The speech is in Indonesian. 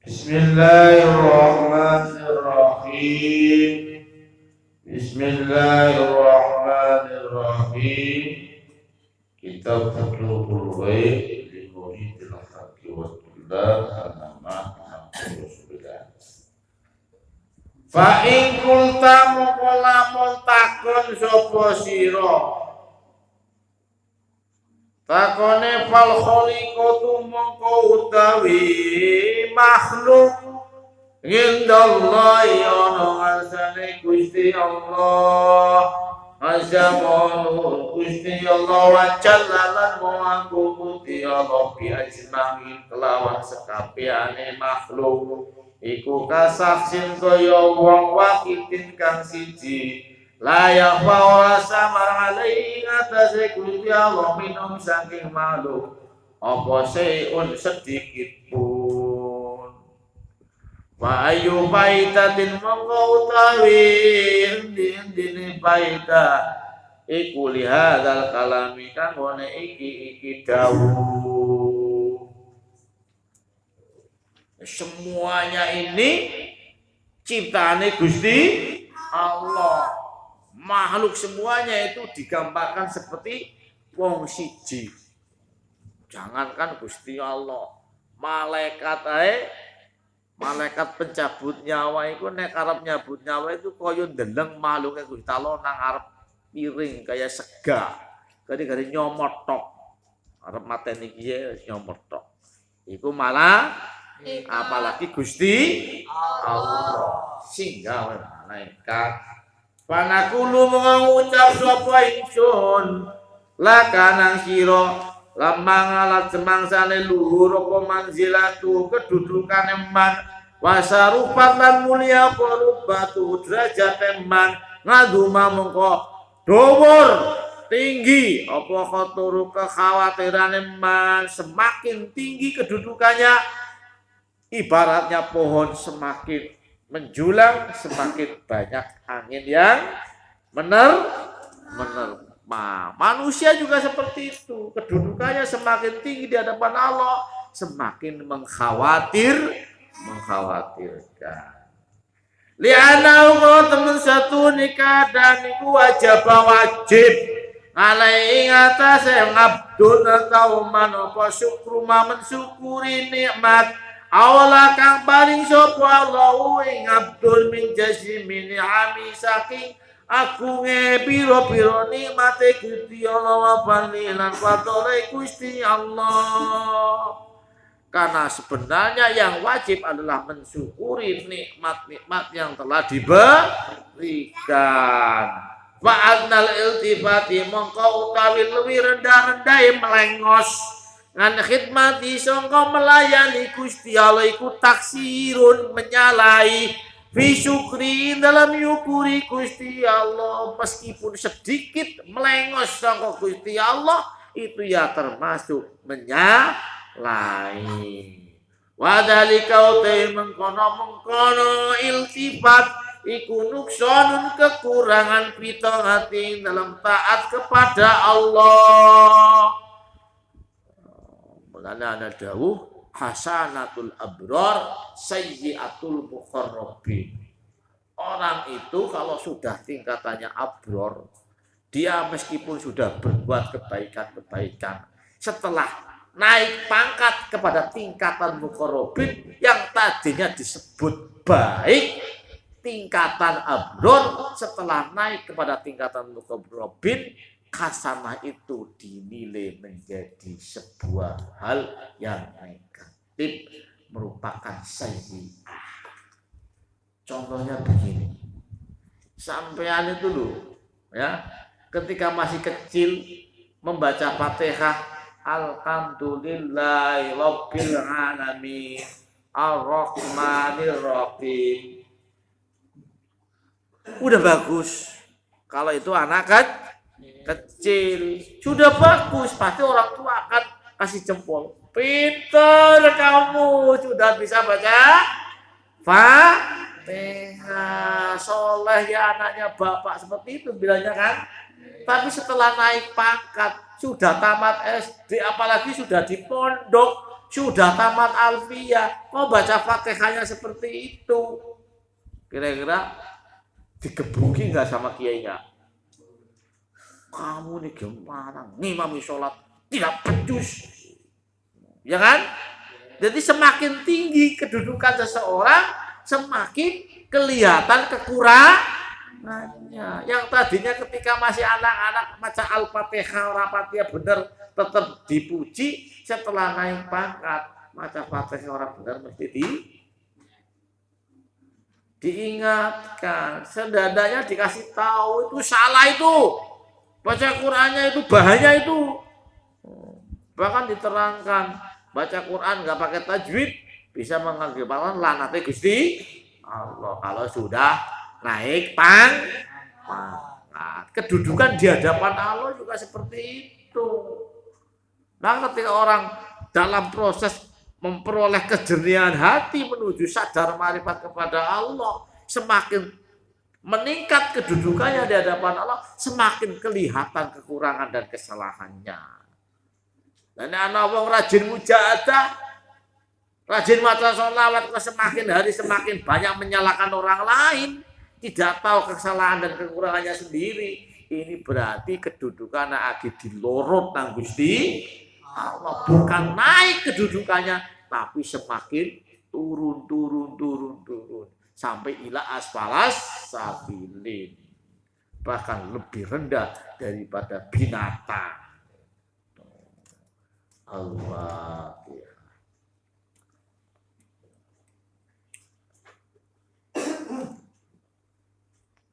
Bismillahirrahmanirrahim. Bismillahirrahmanirrahim. Kitab Fathul Ghaib li muridil haqqi wa tullah anama Rasulullah. Fa in qulta maqalamun takon sapa sira. Takone fal khaliqatu mongko utawi makhluk indallahi ana ngarsane Gusti Allah azamanu Gusti Allah wa jallalan mu'aku Gusti Allah bi ajmain kelawan sekabiane makhluk iku kasaksin kaya wong wakitin kang siji layak bahwa samar alaihi ngatasi Gusti Allah minum saking makhluk apa seun sedikit pun wa ayu baitatin mongko utawi endi-endine baita iku lihadzal kalami kanggo iki dawuh. Semuanya ini ciptaane Gusti Allah. Makhluk semuanya itu digambarkan seperti wong siji. Jangankan Gusti Allah, malaikat pencabut nyawa itu nek arep nyabut nyawa itu kaya ndeleng makhluknya Gusti Allah nang arep piring kaya sega. Gari-gari nyomot tok. Arep mateni kiye nyomot tok. Iku malah apalagi Gusti Allah sehingga malaikat panakulu mengucap sapa ingsun lakanang sira lamang alat semangsane luhur apa manzilatu kedudukan eman wasarufat lan mulia apa rubatu derajat eman ngaduma mongko dhuwur tinggi apa khaturu kekhawatiran eman semakin tinggi kedudukannya ibaratnya pohon semakin menjulang semakin banyak angin yang menerpa. Manusia juga seperti itu. Kedudukannya semakin tinggi di hadapan Allah, semakin mengkhawatirkan. Li'anau kalau teman satu nikah dan iku wajib alai atas yang abdul atau manopo syukru mensyukuri nikmat awala kang paling sapa Allah ing abdul min jasimi ni'ami saking agunge pira-pira nikmate Gusti Allah wa fadlilan fadlai Gusti Allah. Karena sebenarnya yang wajib adalah mensyukuri nikmat-nikmat yang telah diberikan. Fa'adnal iltifati mongko utawi luwih rendah-rendah melengos ngan khidmati sangka melayani Gusti Allah iku taksirun menyalahi fi syukri dalam nyukuri Gusti Allah meskipun sedikit melengos sangka Gusti Allah itu ya termasuk menyalahi. Wa dzalika utai mengkono iltifat iku nuksanun kekurangan fitaati dalam taat kepada Allah. Mulanya ada dawuh hasanatul abrar sayyiatul muqarrabin. Orang itu kalau sudah tingkatannya abrar, dia meskipun sudah berbuat kebaikan-kebaikan, setelah naik pangkat kepada tingkatan muqarrabin yang tadinya disebut baik, tingkatan abrar setelah naik kepada tingkatan muqarrabin hasanah itu dinilai menjadi sebuah hal yang negatif, merupakan sayyi'ah. Contohnya begini, sampean itu loh, ya, ketika masih kecil membaca Fatihah, alhamdulillahi rabbil alamin, ar-rahmanir rahim, udah bagus. Kalau itu anak kan kecil sudah bagus, pasti orang tua akan kasih jempol. Pintar kamu sudah bisa baca Fatihah, soleh ya anaknya bapak, seperti itu bilangnya kan. Tapi setelah naik pangkat, sudah tamat SD, apalagi sudah di pondok, sudah tamat alfiyah, kok baca Fatihahnya seperti itu? Kira-kira digebuki nggak sama kiainya? Kamu nih gimana? Ngimami sholat tidak becus, ya kan? Jadi semakin tinggi kedudukan seseorang, semakin kelihatan kekurangannya. Yang tadinya ketika masih anak-anak baca Al-Fatihah, Al-Fatihah benar tetap dipuji, setelah naik pangkat baca Fatihah orang benar mesti diingatkan. Sedadanya dikasih tahu itu salah itu. Baca Qur'annya itu bahaya itu. Bahkan diterangkan baca Quran nggak pakai tajwid bisa mengakibatkan lanatnya Gusti Allah kalau sudah naik pangkat. Kedudukan di hadapan Allah juga seperti itu. Nah, ketika orang dalam proses memperoleh kejernihan hati menuju sadar marifat kepada Allah, semakin meningkat kedudukannya di hadapan Allah, semakin kelihatan kekurangan dan kesalahannya. Dan anak wong rajin mujahadah, rajin maca sholawat, semakin hari semakin banyak menyalahkan orang lain, tidak tahu kesalahan dan kekurangannya sendiri. Ini berarti kedudukan lagi dilorot nang Gusti Allah, bukan naik kedudukannya, tapi semakin turun sampai ila asfalas safilin, bahkan lebih rendah daripada binatang. Allah.